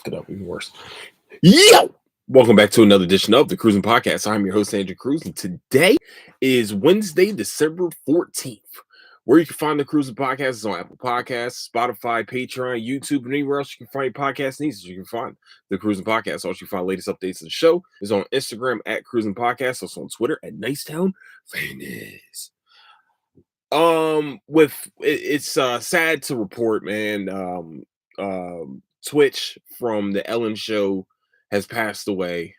fucked it up even worse. Yo! Welcome back to another edition of the Cruising Podcast. I'm your host, Andrew Cruz, and today is Wednesday, December 14th. Where you can find the Cruising Podcast is on Apple Podcasts, Spotify, Patreon, YouTube, and anywhere else you can find podcast needs. You can find the Cruising Podcast. Also, you can find latest updates of the show is on Instagram at Cruising Podcast, also on Twitter at Nicetown Fitness. It's sad to report, man. Twitch from the Ellen show has passed away.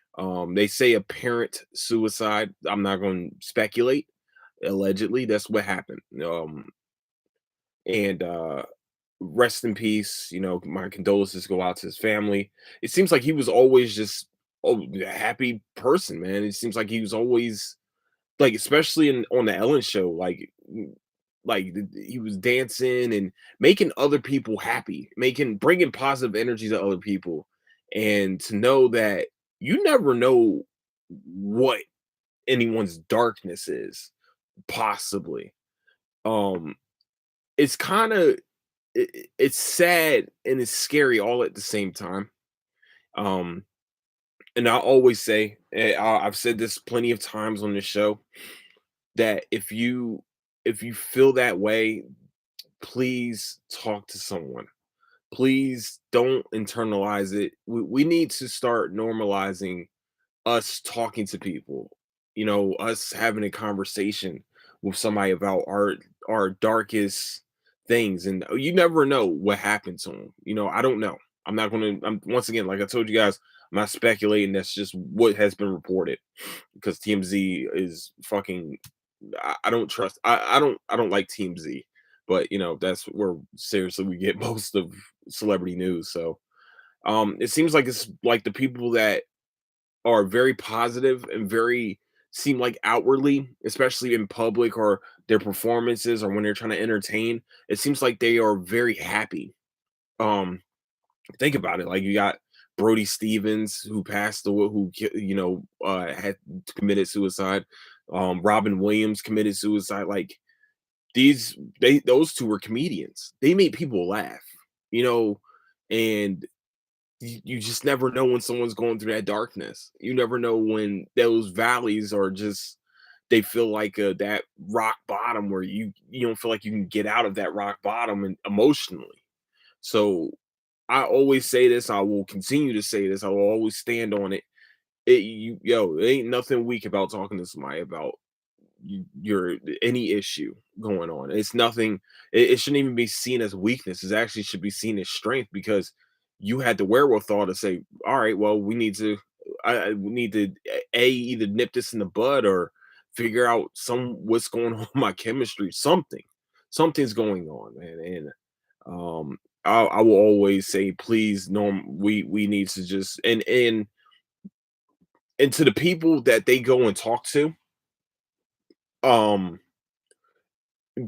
They say apparent suicide. I'm not going to speculate. Allegedly, that's what happened. And rest in peace. You know, my condolences go out to his family. It seems like he was always just a happy person, man. It seems like he was always like, especially on the Ellen show, he was dancing and making other people happy, bringing positive energy to other people, and to know that you never know what anyone's darkness is, possibly. Um, it's kind of it's sad and it's scary all at the same time. Um, and I always say, I've said this plenty of times on this show, that if you feel that way, please talk to someone. Please don't internalize it. We need to start normalizing us talking to people. You know, us having a conversation with somebody about our darkest things, and you never know what happened to them. You know, I don't know. I'm not going to. I'm once again, like I told you guys, I'm not speculating. That's just what has been reported, because TMZ is fucking. I don't trust. I don't like TMZ, but you know that's where seriously we get most of celebrity news. So it seems like it's like the people that are very positive and very seem like outwardly, especially in public or their performances or when they're trying to entertain, it seems like they are very happy. Um, think about it. Like, you got Brody Stevens, who passed away, had committed suicide. Robin Williams committed suicide. Like, those two were comedians. They made people laugh, you know, and you just never know when someone's going through that darkness. You never know when those valleys are just, they feel like that rock bottom where you don't feel like you can get out of that rock bottom and emotionally. So I always say this, I will continue to say this, I will always stand on it. It ain't nothing weak about talking to somebody about your any issue going on. It's nothing. It shouldn't even be seen as weakness. It actually should be seen as strength, because you had the wherewithal to say, all right, well, we need to, we need to either nip this in the bud or figure out what's going on with my chemistry. Something's going on, man. And I will always say, please, Norm, we need to just, and to the people that they go and talk to, um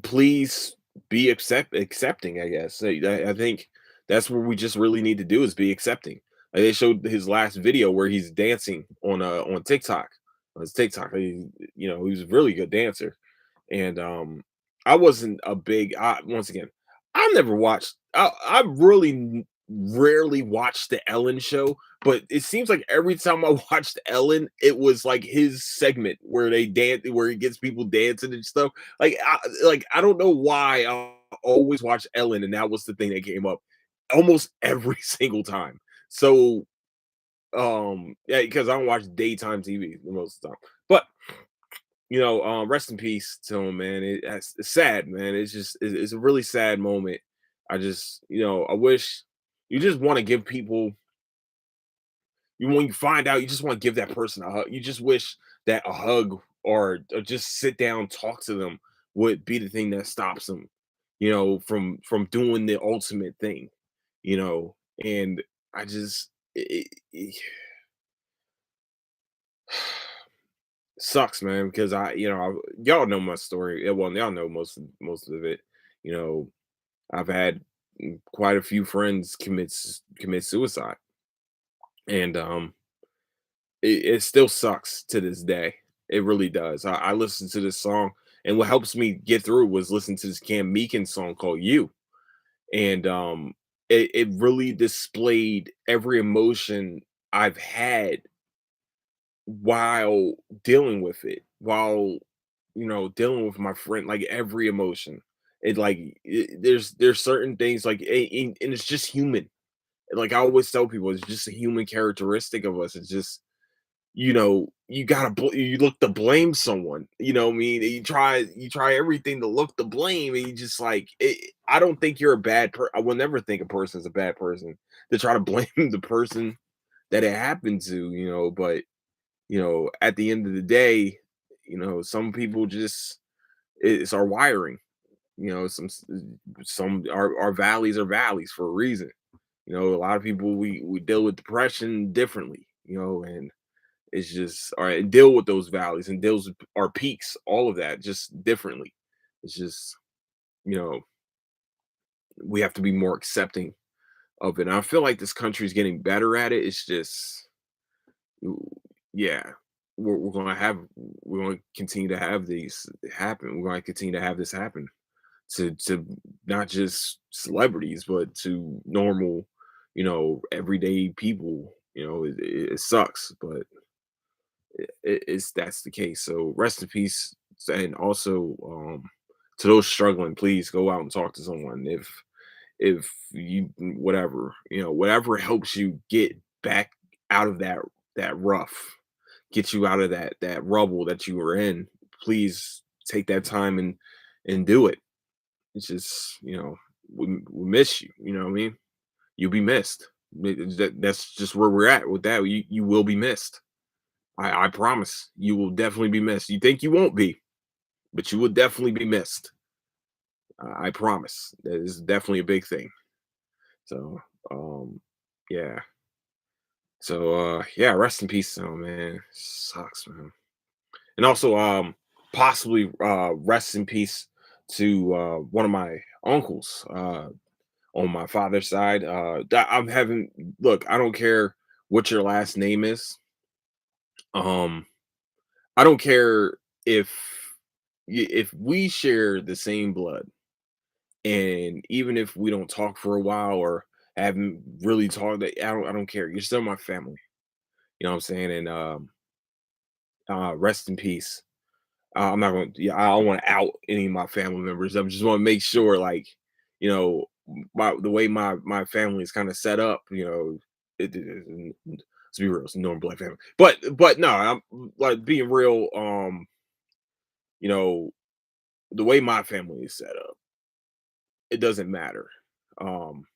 please be accepting, I guess. I think that's what we just really need to do, is be accepting. Like, they showed his last video where he's dancing on TikTok. On his TikTok, he was a really good dancer. And I wasn't a big once again, I've never watched I really rarely watched the Ellen show, but it seems like every time I watched Ellen, it was like his segment where they dance, where he gets people dancing and stuff. I don't know why I always watch Ellen, and that was the thing that came up almost every single time. So yeah, because I don't watch daytime TV most of the time. But rest in peace to him, man. It's sad, man. It's a really sad moment. I just, I wish, you just want to give people, when you find out, you just want to give that person a hug. You just wish that a hug, or just sit down, talk to them, would be the thing that stops them, from doing the ultimate thing, you know. And I just, sucks, man, because y'all know my story. Well, y'all know most of it. You know, I've had quite a few friends commit suicide, and it still sucks to this day. It really does. I listen to this song, and what helps me get through was listen to this Cam Meekins song called "You," and it really displayed every emotion I've had while dealing with it, while dealing with my friend, like every emotion. There's certain things like and it's just human. Like I always tell people, it's just a human characteristic of us. It's just you gotta you look to blame someone. You know what I mean? You try everything to look to blame, and you just like I don't think you're a bad person. I will never think a person's a bad person to try to blame the person that it happened to. But at the end of the day, some people just it's our wiring. Some our valleys are valleys for a reason. A lot of people we deal with depression differently. And it's just all right, deal with those valleys and deals with our peaks, all of that just differently. It's just, you know, we have to be more accepting of it. And I feel like this country is getting better at it. It's just yeah, we're gonna continue to have these happen. We're gonna continue to have this happen to not just celebrities, but to normal, everyday people. It sucks, but it's that's the case. So rest in peace, and also to those struggling, please go out and talk to someone. If you whatever whatever helps you get back out of that rough, get you out of that rubble that you were in. Please take that time and do it. It's just we miss you. You know what I mean? You'll be missed. That's just where we're at with that. You will be missed. I promise you will definitely be missed. You think you won't be, but you will definitely be missed. I promise. That is definitely a big thing. So, yeah. So, yeah. Rest in peace, though, man. Sucks, man. And also, possibly, rest in peace to one of my uncles, on my father's side. That I'm having. Look, I don't care what your last name is. Um, I don't care if if we share the same blood, and even if we don't talk for a while or haven't really talked, I don't care. You're still my family. You know what I'm saying? And rest in peace. I'm not going. Yeah, I don't want to out any of my family members. I just want to make sure, like, you know, the way my family is kind of set up. Let's be real, it's a normal black family. But no, I'm like being real. You know, the way my family is set up, it doesn't matter. Um,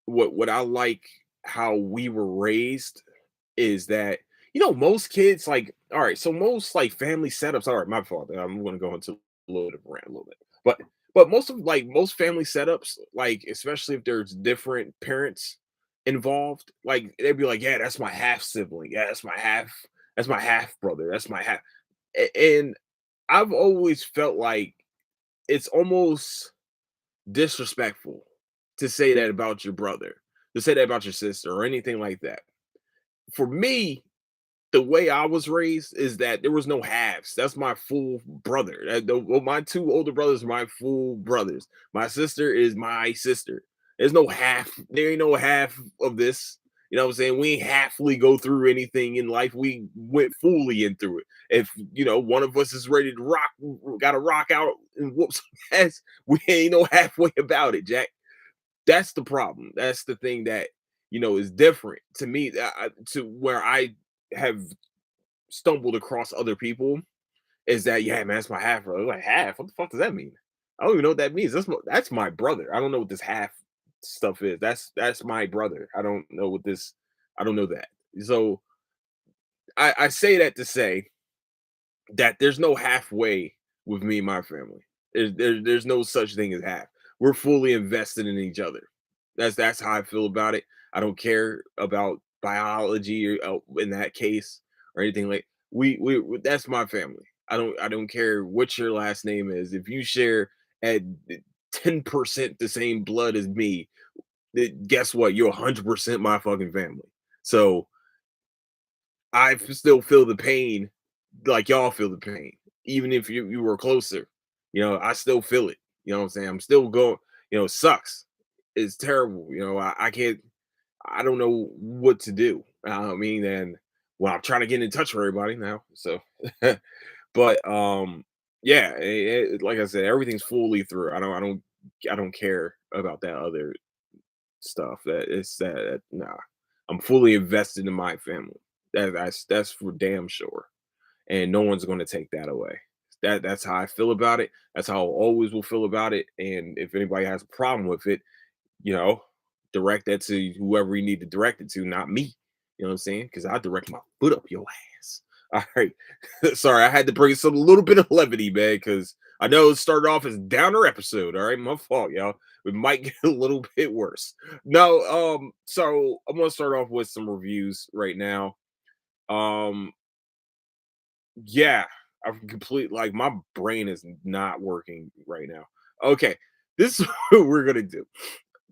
what I like how we were raised is that most kids like all right, so most like family setups. All right, my fault. I'm gonna go into a little bit of a rant a little bit, but most family setups, like especially if there's different parents involved, like they'd be like, yeah, that's my half sibling, yeah, that's my half brother, that's my half, and I've always felt like it's almost disrespectful to say that about your brother, to say that about your sister, or anything like that. For me, the way I was raised is that there was no halves. That's my full brother. My two older brothers are my full brothers. My sister is my sister. There's no half. There ain't no half of this. You know what I'm saying? We ain't halfly go through anything in life. We went fully in through it. If one of us is ready to rock, got to rock out and whoop some ass. We ain't no halfway about it, Jack. That's the problem. That's the thing that is different to me. To where I have stumbled across other people is that yeah, man, that's my half brother. Like half? What the fuck does that mean? I don't even know what that means. That's my brother. I don't know what this half stuff is. That's my brother. I don't know what this. I don't know that. So I say that to say that there's no halfway with me and my family. There's no such thing as half. We're fully invested in each other. That's how I feel about it. I don't care about biology or in that case or anything like that's my family. I don't care what your last name is. If you share at 10% the same blood as me, guess what? You're 100% my fucking family. So I still feel the pain like y'all feel the pain, even if you were closer. I still feel it. You know what I'm saying? I'm still going. It sucks. is terrible. I can't. I don't know what to do. I mean, and well, I'm trying to get in touch with everybody now. So, but yeah, like I said, everything's fully through. I don't care about that other stuff. Nah. I'm fully invested in my family. That's for damn sure, and no one's going to take that away. That's how I feel about it. That's how I always will feel about it. And if anybody has a problem with it, you know, direct that to whoever you need to direct it to, not me. You know what I'm saying? Because I direct my foot up your ass. All right. Sorry, I had to bring some little bit of levity, man, because I know it started off as a downer episode. All right, my fault, y'all. It might get a little bit worse. No, so I'm gonna start off with some reviews right now. Um, yeah, I'm complete like my brain is not working right now. Okay, this is what we're gonna do.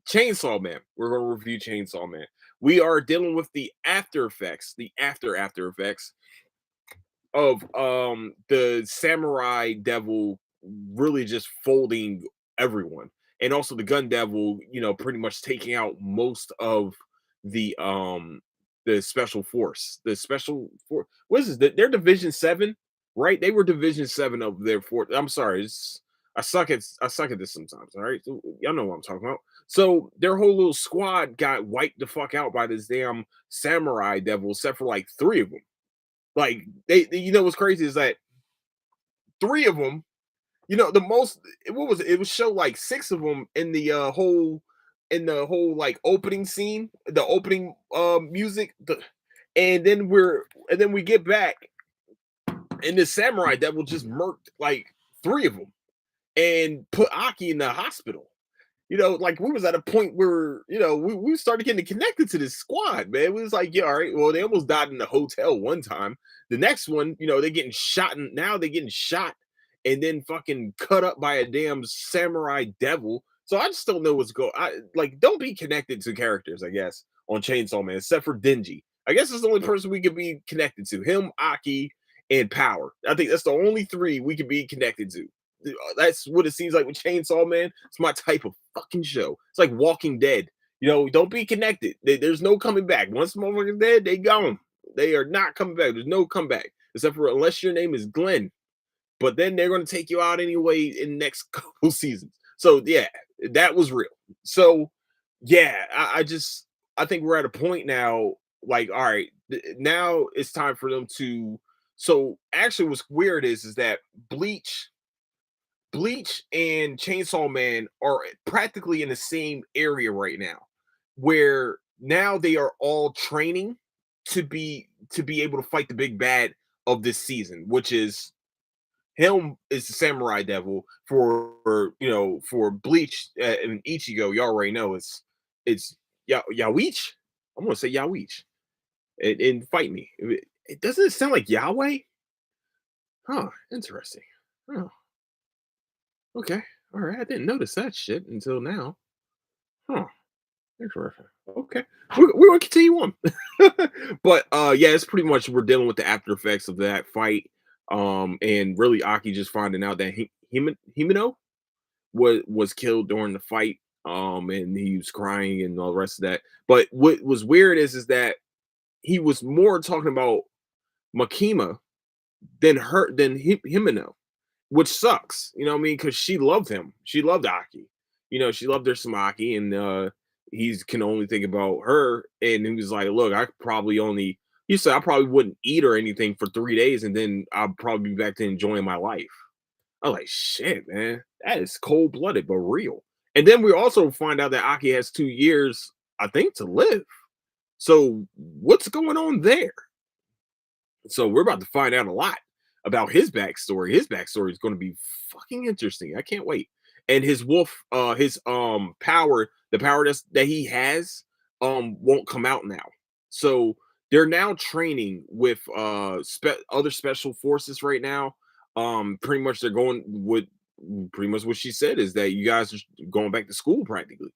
Chainsaw Man. We're going to review Chainsaw Man. We are dealing with the after effects, the after effects of the samurai devil really just folding everyone. And also the gun devil, pretty much taking out most of the special force. The special force. What is this? They're division 7, right? They were division 7 of their force. I'm sorry. I suck at this sometimes. All right. So, y'all know what I'm talking about. So their whole little squad got wiped the fuck out by this damn samurai devil, except for like 3 of them. Like what's crazy is that 3 of them, the most what was it? It was show like 6 of them in the whole like opening scene, the opening music, and then we get back and the samurai devil just murked like 3 of them and put Aki in the hospital. Like we was at a point where, we started getting connected to this squad, man. We was like, yeah, all right, well, they almost died in the hotel one time. The next one, they're getting shot, and now they're getting shot and then fucking cut up by a damn samurai devil. So I just don't know what's going. I like don't be connected to characters, I guess, on Chainsaw Man, except for Denji. I guess it's the only person we could be connected to. Him, Aki, and Power. I think that's the only 3 we could be connected to. That's what it seems like with Chainsaw Man. It's my type of fucking show. It's like Walking Dead. Don't be connected. There's no coming back. Once the motherfucker's dead, they gone. They are not coming back. There's no comeback except for unless your name is Glenn. But then they're going to take you out anyway in the next couple seasons. So yeah, that was real. So yeah, I think we're at a point now. Like, all right, now it's time for them to. So actually, what's weird is that Bleach and Chainsaw Man are practically in the same area right now, where now they are all training to be able to fight the big bad of this season, which is him is the samurai devil for Bleach and Ichigo. You already know it's Yawich. I'm gonna say Yawich and fight me. It doesn't it sound like Yahweh? Huh? Interesting. Oh, okay. All right. I didn't notice that shit until now. Huh. Interesting. Okay. We're gonna continue on. But yeah, it's pretty much we're dealing with the after effects of that fight. And really Aki just finding out that Himeno was killed during the fight. And he was crying and all the rest of that. But what was weird is that he was more talking about Makima than Himeno, which sucks. You know what I mean? Because she loved him. She loved Aki. She loved her Samaki, and he's can only think about her. And he was like, "Look, I probably only." He said, "I probably wouldn't eat or anything for 3 days, and then I'll probably be back to enjoying my life." I was like, "Shit, man, that is cold blooded but real." And then we also find out that Aki has 2 years, I think, to live. So what's going on there? So we're about to find out a lot about his backstory. His backstory is going to be fucking interesting. I can't wait. And his wolf, his power, the power that he has, won't come out now. So they're now training with other special forces right now. Pretty much they're going with pretty much what she said is that you guys are going back to school practically.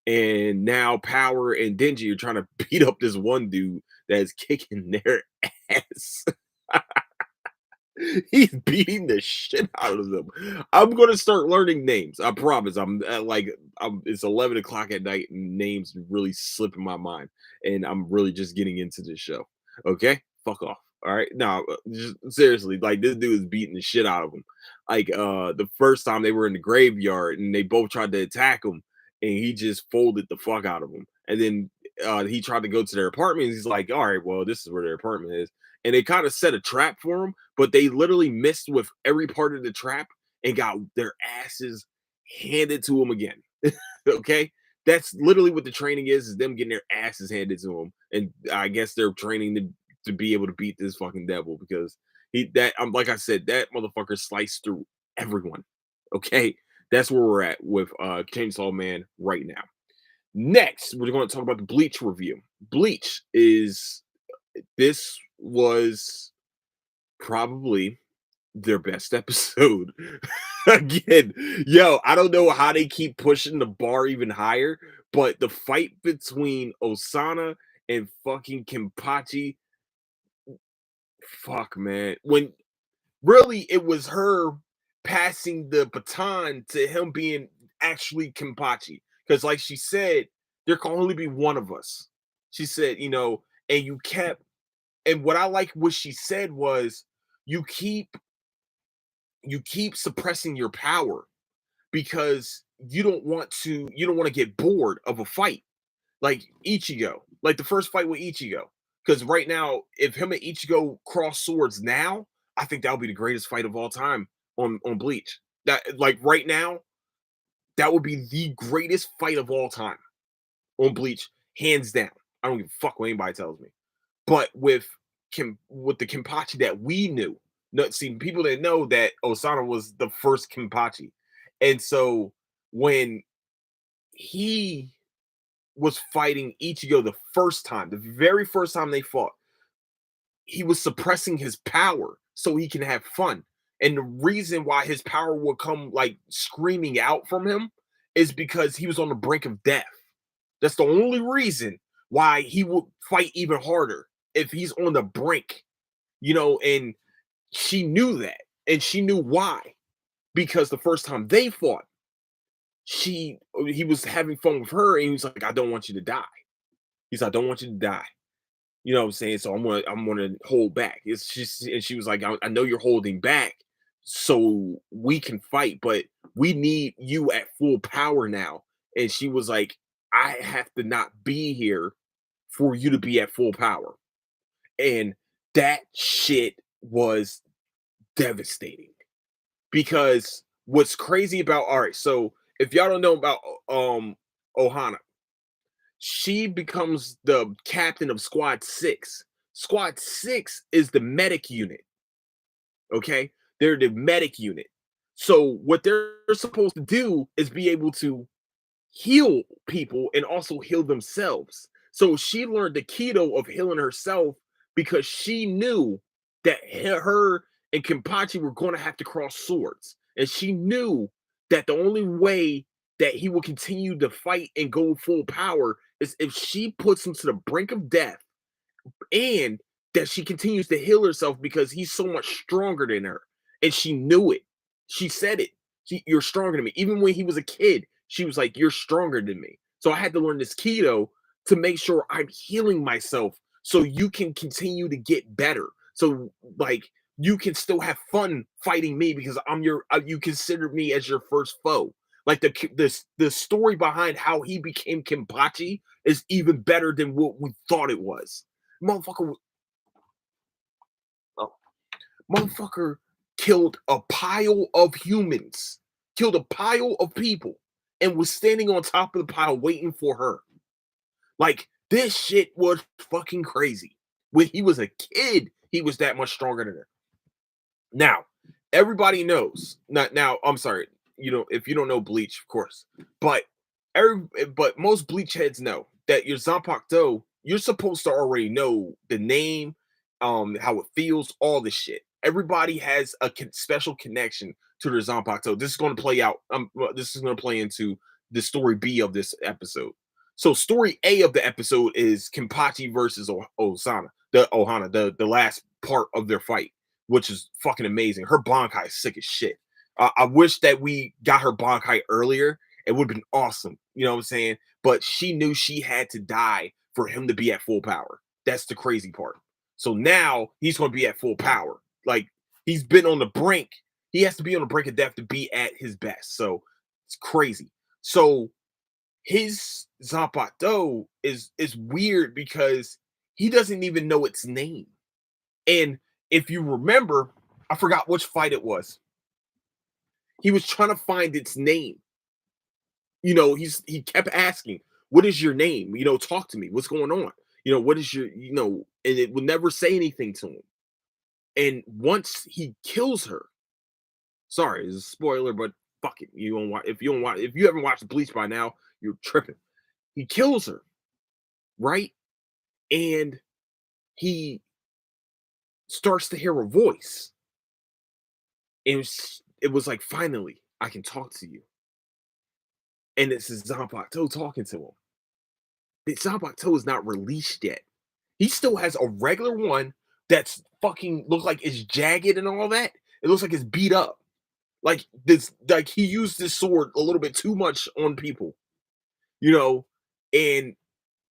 And now Power and Denji are trying to beat up this one dude that's kicking their ass. He's beating the shit out of them. I'm gonna start learning names. I promise. It's 11 o'clock at night and names really slip in my mind. And I'm really just getting into this show. Okay? Fuck off. All right. No, just seriously, like this dude is beating the shit out of him. Like the first time they were in the graveyard and they both tried to attack him, and he just folded the fuck out of him. And then he tried to go to their apartment. And he's like, all right, well, this is where their apartment is. And they kind of set a trap for him, but they literally missed with every part of the trap and got their asses handed to them again. Okay, that's literally what the training is them getting their asses handed to them, and I guess they're training to be able to beat this fucking devil because like I said, that motherfucker sliced through everyone. Okay, that's where we're at with Chainsaw Man right now. Next, we're going to talk about the Bleach review. Bleach is this was probably their best episode. Again, yo, I don't know how they keep pushing the bar even higher, but the fight between Osana and fucking Kenpachi, fuck man. When really it was her passing the baton to him being actually Kenpachi. Because like she said, there can only be one of us. She said, and you kept and what I like what she said was you keep suppressing your power because you don't want to get bored of a fight like Ichigo, like the first fight with Ichigo. Because right now, if him and Ichigo cross swords now, I think that would be the greatest fight of all time on Bleach. That like right now, that would be the greatest fight of all time on Bleach, hands down. I don't give a fuck what anybody tells me. But with the Kenpachi that we knew, no, see, people didn't know that Osana was the first Kenpachi. And so when he was fighting Ichigo the first time, the very first time they fought, he was suppressing his power so he can have fun. And the reason why his power would come like screaming out from him is because he was on the brink of death. That's the only reason why he would fight even harder if he's on the brink, and she knew that. And she knew why. Because the first time they fought, he was having fun with her and he was like, I don't want you to die. He's like, I don't want you to die. You know what I'm saying? So I'm gonna hold back. It's just and she was like, I know you're holding back so we can fight, but we need you at full power now. And she was like, I have to not be here for you to be at full power. And that shit was devastating because what's crazy about all right, so if y'all don't know about Ohana, she becomes the captain of Squad 6. Squad 6 is the medic unit. Okay? They're the medic unit. So what they're supposed to do is be able to heal people and also heal themselves. So she learned the keto of healing herself because she knew that her and Kenpachi were going to have to cross swords. And she knew that the only way that he will continue to fight and go full power is if she puts him to the brink of death and that she continues to heal herself because he's so much stronger than her. And she knew it. She said it. You're stronger than me. Even when he was a kid, she was like, you're stronger than me. So I had to learn this keto to make sure I'm healing myself so you can continue to get better. So, like, you can still have fun fighting me because you consider me as your first foe. Like the story behind how he became Kenpachi is even better than what we thought it was. Motherfucker, oh, motherfucker killed a pile of humans, killed a pile of people, and was standing on top of the pile waiting for her. Like this shit was fucking crazy. When he was a kid, he was that much stronger than her. Now, everybody knows. Now, I'm sorry. If you don't know Bleach, of course, but most Bleach heads know that your Zanpakuto, you're supposed to already know the name, how it feels, all this shit. Everybody has a special connection to their Zanpakuto. This is going to play out. This is going to play into the story B of this episode. So, story A of the episode is Kenpachi versus Osana, the Ohana, the last part of their fight. which is fucking amazing. Her Bankai is sick as shit. I wish that we got her Bankai earlier. It would have been awesome. You know what I'm saying? But she knew she had to die for him to be at full power. That's the crazy part. So now he's going to be at full power. Like he's been on the brink. He has to be on the brink of death to be at his best. So it's crazy. So his Zanpakuto is weird because he doesn't even know its name. And if you remember, I forgot which fight it was. He was trying to find its name. He kept asking, "What is your name? Talk to me. What's going on? What is your, and it would never say anything to him. And once he kills her, sorry, it's a spoiler, but fuck it. You don't watch if you haven't watched Bleach by now, you're tripping. He kills her, right? And he starts to hear a voice. It was like, finally, I can talk to you. And it's Zanpakuto talking to him. The Zanpakuto is not released yet. He still has a regular one that's fucking look like it's jagged and all that. It looks like it's beat up. Like he used this sword a little bit too much on people, you know, and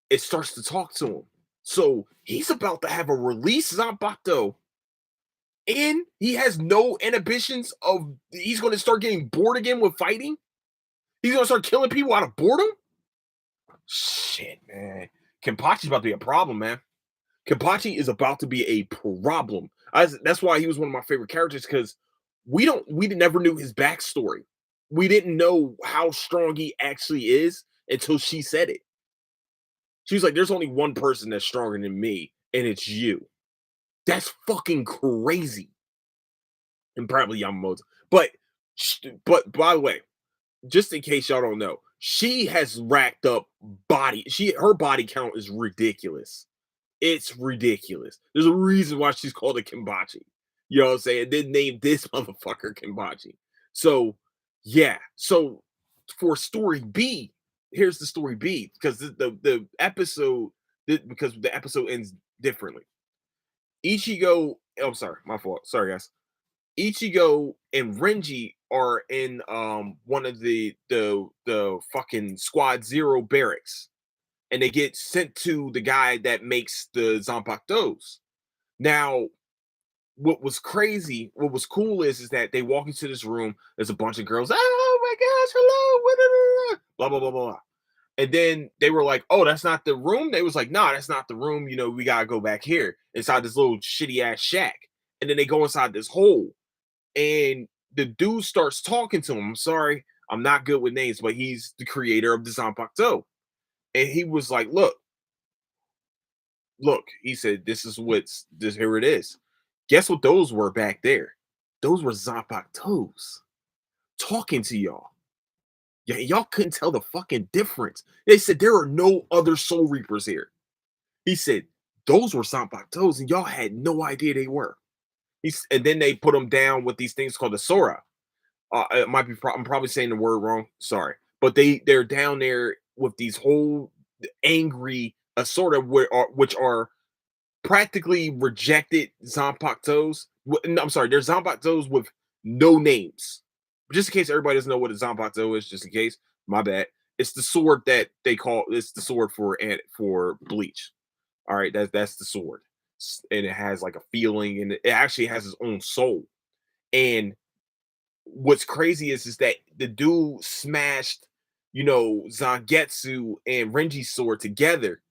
it starts to talk to him. So he's about to have a release Zanpakuto, and he has no inhibitions of he's going to start getting bored again with fighting. He's going to start killing people out of boredom. Shit, man. Kenpachi's about to be a problem, man. Kenpachi is about to be a problem. That's why he was one of my favorite characters because we never knew his backstory. We didn't know how strong he actually is until she said it. She was like, "There's only one person that's stronger than me, and it's you." That's fucking crazy. And probably Yamamoto. But by the way, just in case y'all don't know, she has racked up her body count is ridiculous. It's ridiculous. There's a reason why she's called a Kenpachi. You know what I'm saying? They named this motherfucker Kenpachi. So yeah. So for story B, here's the story B because the episode because the episode ends differently. Ichigo, oh sorry, my fault. Sorry guys. Ichigo and Renji are in one of the fucking Squad Zero barracks, and they get sent to the guy that makes the Zanpakutos. Now, what was cool is that they walk into this room. There's a bunch of girls. Oh my gosh, hello, blah blah blah blah blah. And then they were like, "Oh, that's not the room." They was like, "Nah, that's not the room. We gotta go back here inside this little shitty ass shack." And then they go inside this hole, and the dude starts talking to him. I'm sorry, I'm not good with names, but he's the creator of the Zanpakuto. And he was like, look, he said, this is what's this here it is. Guess what those were back there? Those were Zanpakutos talking to y'all. Yeah, y'all couldn't tell the fucking difference. They said there are no other Soul Reapers here. He said those were Zanpakutos, and y'all had no idea they were. And then they put them down with these things called the Sora. It might be. I'm probably saying the word wrong. Sorry, but they're down there with these whole angry sort of which are practically rejected Zanpakutos. No, I'm sorry, they're Zanpakutos with no names. Just in case everybody doesn't know what a Zanpakuto is, just in case, my bad. It's the sword that they call. It's the sword for Bleach. All right, that's the sword, and it has like a feeling, and it actually has its own soul. And what's crazy is that the dude smashed, Zangetsu and Renji's sword together.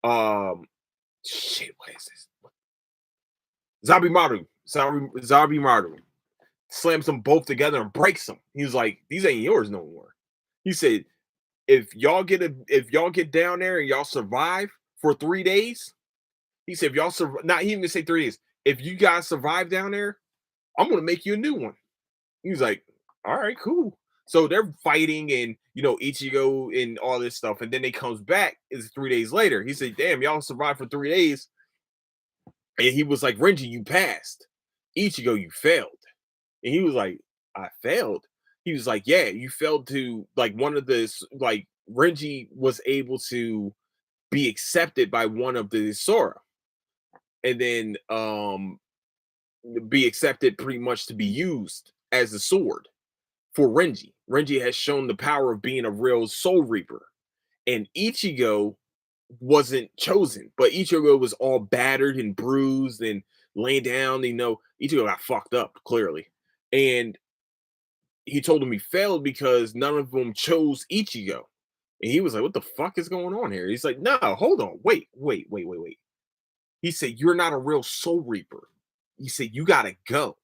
Um, shit, what is this? Zabimaru slams them both together and breaks them. He was like, "These ain't yours no more." He said, if y'all get down there and y'all survive for 3 days," he said, "If y'all survive, not even say 3 days, if you guys survive down there, I'm gonna make you a new one." He was like, "All right, cool." So they're fighting and Ichigo and all this stuff, and then they comes back. It's 3 days later. He said, "Damn, y'all survived for 3 days." And he was like, "Renji, you passed. Ichigo, you failed." And he was like, "I failed." He was like, "Yeah, you failed to like one of the like Renji was able to be accepted by one of the Sora." And then be accepted pretty much to be used as a sword for Renji. Renji has shown the power of being a real Soul Reaper, and Ichigo wasn't chosen, but Ichigo was all battered and bruised and laying down. Ichigo got fucked up clearly, and he told him he failed because none of them chose Ichigo. And he was like, "What the fuck is going on here?" He's like, "No, hold on, wait." He said, "You're not a real Soul Reaper." He said, "You gotta go."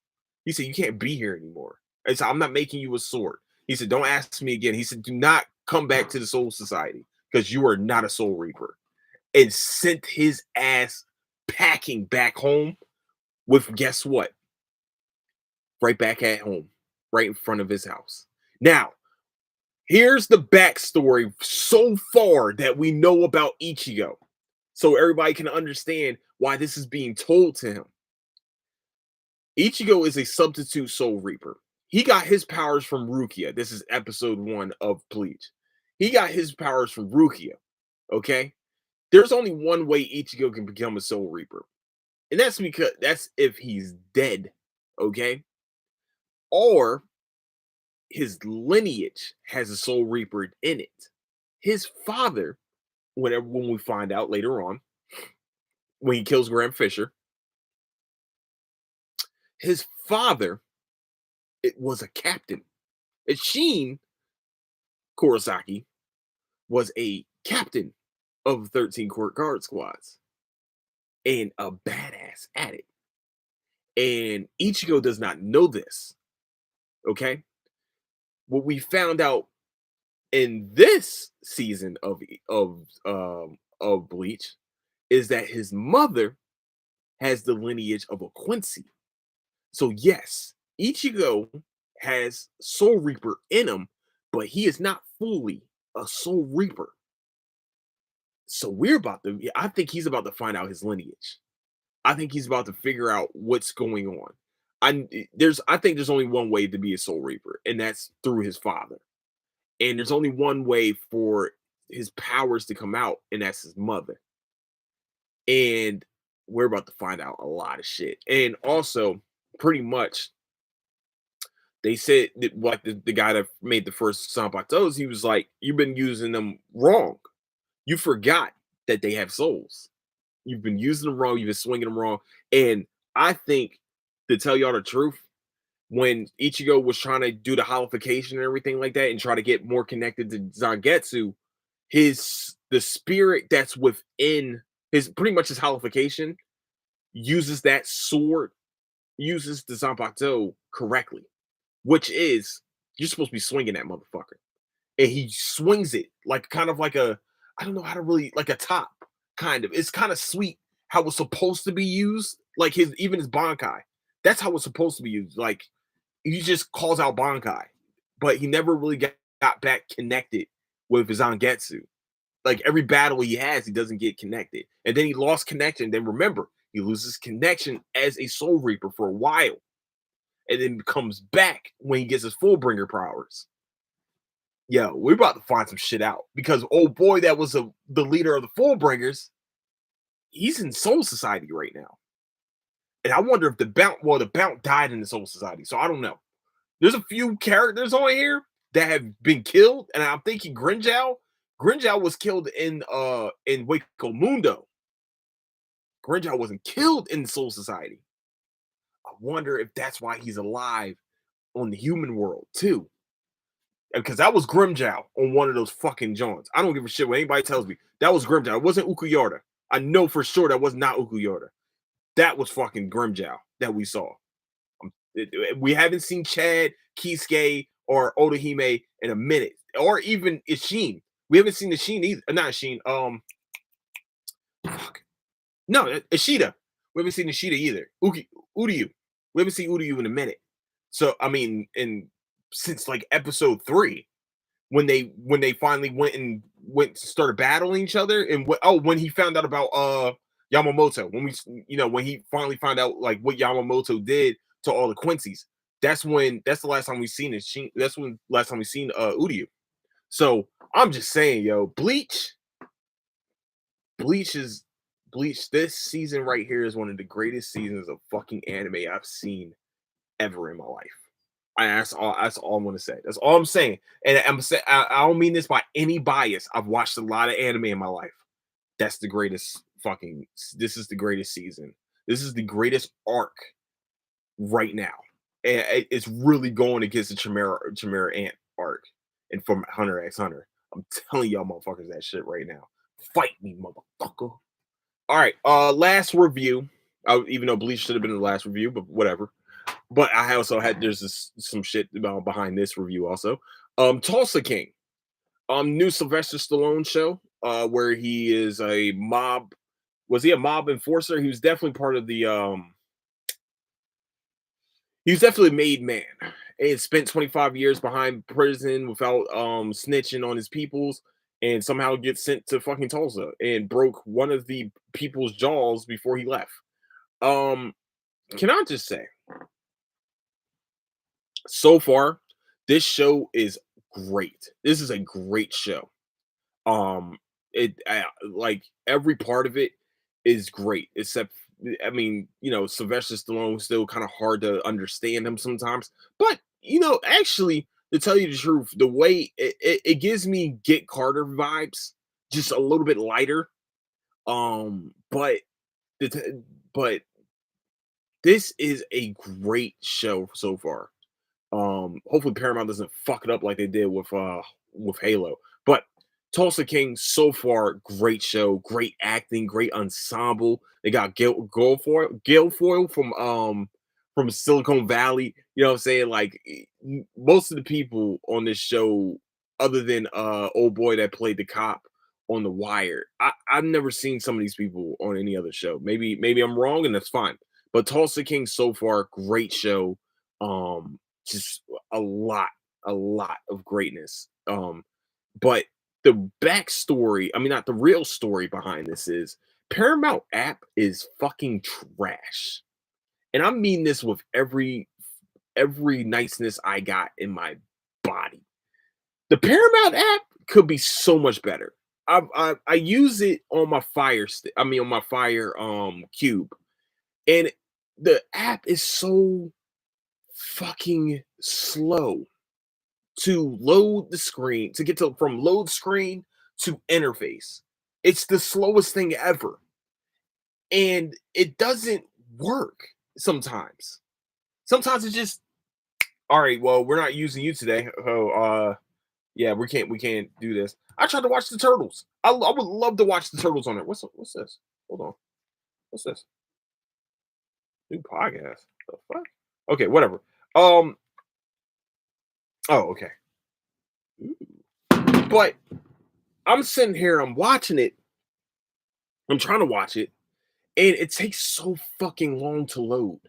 He said, "You can't be here anymore." And so I'm not making you a sword. He said, "Don't ask me again." He said, "Do not come back to the Soul Society because you are not a Soul Reaper." And sent his ass packing back home with guess what? Right back at home, right in front of his house. Now, here's the backstory so far that we know about Ichigo, so everybody can understand why this is being told to him. Ichigo is a substitute Soul Reaper. He got his powers from Rukia. This is episode 1 of Bleach. He got his powers from Rukia. Okay? There's only one way Ichigo can become a Soul Reaper. And that's if he's dead. Okay? Or his lineage has a Soul Reaper in it. His father, when we find out later on, when he kills Graham Fisher, his father it was a captain. Shin Kurosaki was a captain of 13 Court Guard squads and a badass at it. And Ichigo does not know this. Okay. What we found out in this season of Bleach is that his mother has the lineage of a Quincy. So yes, Ichigo has Soul Reaper in him, but he is not fully a Soul Reaper. So I think he's about to find out his lineage. I think he's about to figure out what's going on. I think there's only one way to be a Soul Reaper, and that's through his father. And there's only one way for his powers to come out, and that's his mother. And we're about to find out a lot of shit. And also, pretty much, they said that, like the guy that made the first Sanpatos, he was like, "You've been using them wrong. You forgot that they have souls. You've been using them wrong. You've been swinging them wrong." And I think, to tell y'all the truth, when Ichigo was trying to do the holification and everything like that, and try to get more connected to Zangetsu, the spirit that's within his pretty much his holification uses that sword, uses the Zanpakuto correctly, which is you're supposed to be swinging that motherfucker, and he swings it like kind of like a I don't know how to really like a top kind of. It's kind of sweet how it's supposed to be used, like his Bankai. That's how it's supposed to be used. Like he just calls out Bankai, but he never really got back connected with his Zangetsu. Like every battle he has, he doesn't get connected. And then he lost connection. Then remember, he loses connection as a Soul Reaper for a while. And then comes back when he gets his Fullbringer powers. Yo, we're about to find some shit out. Because old boy that was the leader of the Fullbringers, he's in Soul Society right now. And I wonder if the Bount died in the Soul Society. So I don't know. There's a few characters on here that have been killed, and I'm thinking Grimmjow. Grimmjow was killed in Hueco Mundo. Grimmjow wasn't killed in the Soul Society. I wonder if that's why he's alive on the human world too. Because that was Grimmjow on one of those fucking Johns. I don't give a shit what anybody tells me. That was Grimmjow. It wasn't Ukuyota. I know for sure that was not Ukuyota. That was fucking Grimmjow that we saw. We haven't seen Chad, Kisuke, or Otohime in a minute, or even Ishin. We haven't seen Ishin either. Not Ishin. Fuck. No, Ishida. We haven't seen Ishida either. Uryu. We haven't seen Uryu in a minute. So I mean, since like episode 3, when they finally went started battling each other, and when he found out about Yamamoto, when he finally found out like what Yamamoto did to all the Quincy's, that's the last time we've seen it. That's when last time we've seen Uryu. So I'm just saying, yo, Bleach is Bleach, this season right here is one of the greatest seasons of fucking anime I've seen ever in my life. That's all I'm gonna say. That's all I'm saying. And I'm saying I don't mean this by any bias. I've watched a lot of anime in my life. That's the greatest fucking this is the greatest season. This is the greatest arc right now. And it's really going against the Chimera Ant arc and from Hunter x Hunter. I'm telling y'all motherfuckers that shit right now. Fight me, motherfucker. All right, last review. Even though Bleach should have been the last review, but whatever. But I also had there's some shit about behind this review also. Tulsa King, new Sylvester Stallone show, where he is a mob. Was he a mob enforcer? He was definitely part of the he was definitely a made man and spent 25 years behind prison without snitching on his peoples and somehow gets sent to fucking Tulsa and broke one of the people's jaws before he left. Um, can I just say, so far, this show is great. This is a great show. Like every part of it is great, except I mean, Sylvester Stallone is still kind of hard to understand him sometimes. But actually, to tell you the truth, the way it gives me Get Carter vibes, just a little bit lighter. But the t- but this is a great show so far. Hopefully Paramount doesn't fuck it up like they did with Halo. But Tulsa King so far, great show, great acting, great ensemble. They got Guilfoyle from Silicon Valley. You know what I'm saying? Like most of the people on this show, other than old boy that played the cop on The Wire, I've never seen some of these people on any other show. Maybe I'm wrong, and that's fine. But Tulsa King so far, great show. Just a lot of greatness. But the backstory, I mean, not the real story behind this is Paramount app is fucking trash. And I mean this with every niceness I got in my body. The Paramount app could be so much better. I use it on my Fire stick. I mean, on my Fire Cube, and the app is so fucking slow to load the screen to get to from load screen to interface. It's the slowest thing ever. And it doesn't work sometimes. Sometimes it's just all right, well, we're not using you today. Oh, yeah, we can't do this. I tried to watch the turtles. I would love to watch the turtles on it. What's this? Hold on. What's this? New podcast. The fuck? Okay, whatever. Um, oh, okay. But I'm sitting here, I'm watching it. I'm trying to watch it, and it takes so fucking long to load.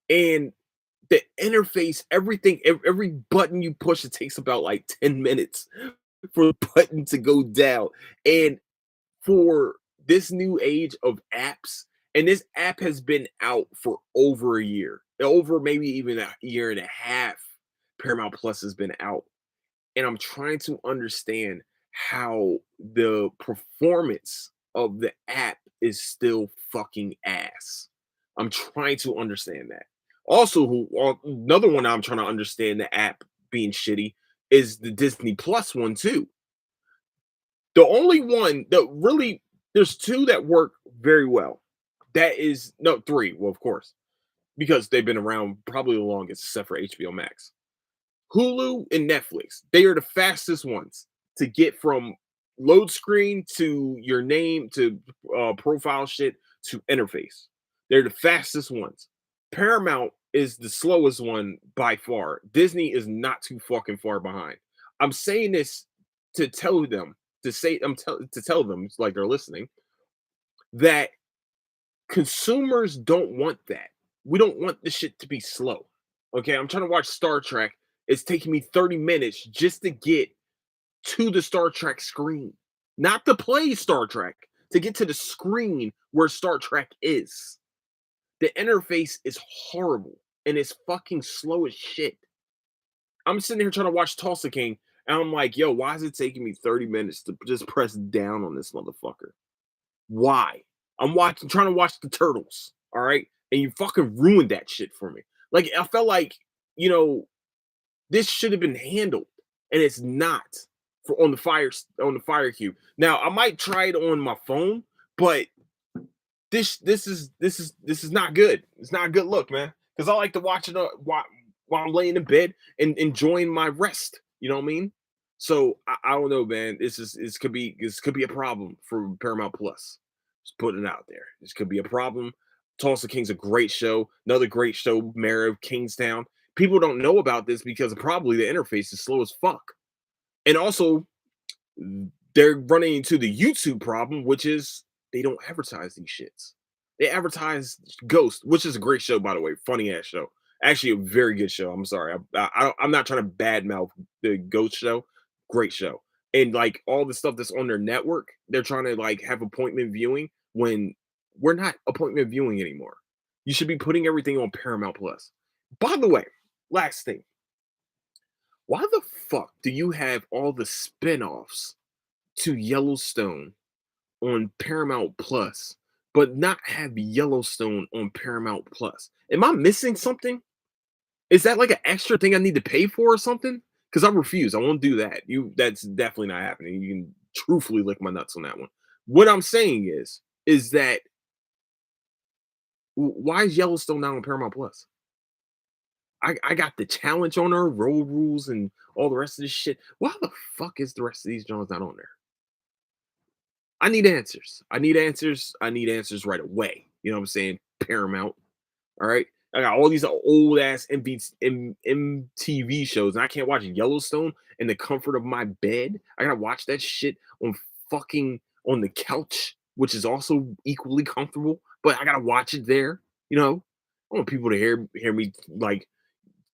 And the interface, everything, every button you push, it takes about like 10 minutes for the button to go down. And for this new age of apps, and this app has been out for over a year, over maybe even a year and a half. Paramount Plus has been out, and I'm trying to understand how the performance of the app is still fucking ass. I'm trying to understand that. Also, another one I'm trying to understand the app being shitty is the Disney Plus one too. The only one that really there's two that work very well. That is no three, well, of course, because they've been around probably the longest, except for HBO Max. Hulu and Netflix, they are the fastest ones to get from load screen to your name to profile shit to interface. They're the fastest ones. Paramount is the slowest one by far. Disney is not too fucking far behind. I'm saying this to tell them to tell them like they're listening that consumers don't want that. We don't want the shit to be slow. Okay, I'm trying to watch Star Trek. It's taking me 30 minutes just to get to the Star Trek screen, not to play Star Trek, to get to the screen where Star Trek is. The interface is horrible and it's fucking slow as shit. I'm sitting here trying to watch Tulsa King, and I'm like, yo, why is it taking me 30 minutes to just press down on this motherfucker? Why? I'm watching, trying to watch the Turtles. All right, and you fucking ruined that shit for me. Like I felt like you know this should have been handled, and it's not for on the Fire Cube. Now I might try it on my phone, but this is not good. It's not a good look, man. Because I like to watch it while I'm laying in bed and enjoying my rest. You know what I mean? So I don't know, man. This could be a problem for Paramount Plus. Just putting it out there. This could be a problem. Tulsa King's a great show. Another great show, Mayor of Kingstown. People don't know about this because probably the interface is slow as fuck. And also, they're running into the YouTube problem, which is they don't advertise these shits. They advertise Ghost, which is a great show, by the way, funny ass show. Actually, a very good show. I'm sorry, I'm not trying to badmouth the Ghost show. Great show, and like all the stuff that's on their network, they're trying to like have appointment viewing when we're not appointment viewing anymore. You should be putting everything on Paramount Plus. By the way, last thing, why the fuck do you have all the spin-offs to Yellowstone on Paramount Plus, but not have Yellowstone on Paramount Plus? Am I missing something? Is that like an extra thing I need to pay for or something? Because I refuse. I won't do that. That's definitely not happening. You can truthfully lick my nuts on that one. What I'm saying is that why is Yellowstone not on Paramount Plus? I got the challenge on her, road rules, and all the rest of this shit. Why the fuck is the rest of these Jones not on there? I need answers. I need answers. I need answers right away. You know what I'm saying? Paramount. All right. I got all these old ass MTV shows, and I can't watch Yellowstone in the comfort of my bed. I gotta watch that shit on fucking on the couch, which is also equally comfortable, but I gotta watch it there. You know, I want people to hear me like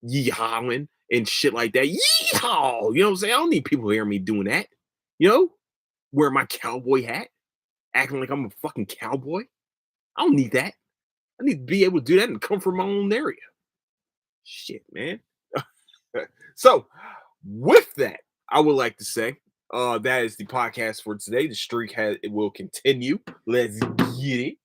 yeehawing and shit like that. Yeehaw! You know what I'm saying? I don't need people to hear me doing that. You know, wear my cowboy hat, acting like I'm a fucking cowboy. I don't need that. I need to be able to do that and come from my own area. Shit, man. So, with that, I would like to say that is the podcast for today. The streak has it will continue. Let's get it.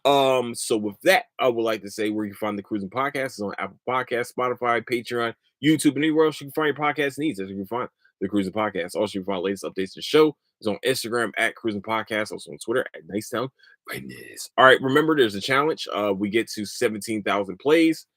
So with that, I would like to say where you can find the Cruising Podcast is on Apple Podcasts, Spotify, Patreon, YouTube, and anywhere else you can find your podcast needs. As you can find the Cruising Podcast. Also, you can find latest updates to the show. It's on Instagram at Cruising Podcast, also on Twitter at Nicetown Greatness. All right, remember there's a challenge. We get to 17,000 plays.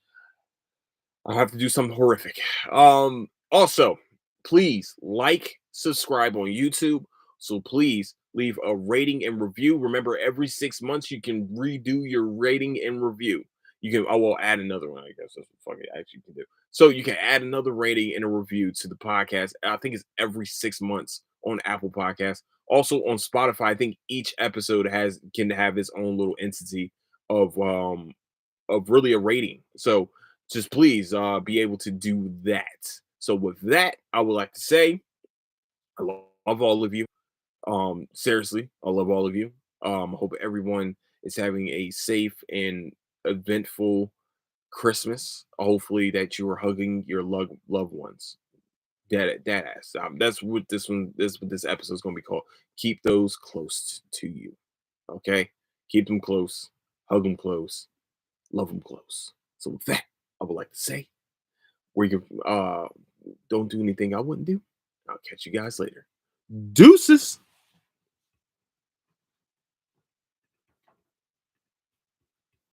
I'll have to do something horrific. Also, please like, subscribe on YouTube. So please leave a rating and review. Remember, every 6 months you can redo your rating and review. You can, I will add another one. I guess that's what fucking actually you can do. So you can add another rating and a review to the podcast. I think it's every 6 months on Apple Podcasts. Also on Spotify, I think each episode can have its own little entity of really a rating. So just please be able to do that. So with that, I would like to say I love all of you. Seriously, I love all of you. I hope everyone is having a safe and eventful Christmas. Hopefully that you are hugging your loved ones. That ass. That's what this episode is going to be called. Keep those close to you. Okay, keep them close. Hug them close. Love them close. So with that, I would like to say where you don't do anything I wouldn't do. I'll catch you guys later. Deuces.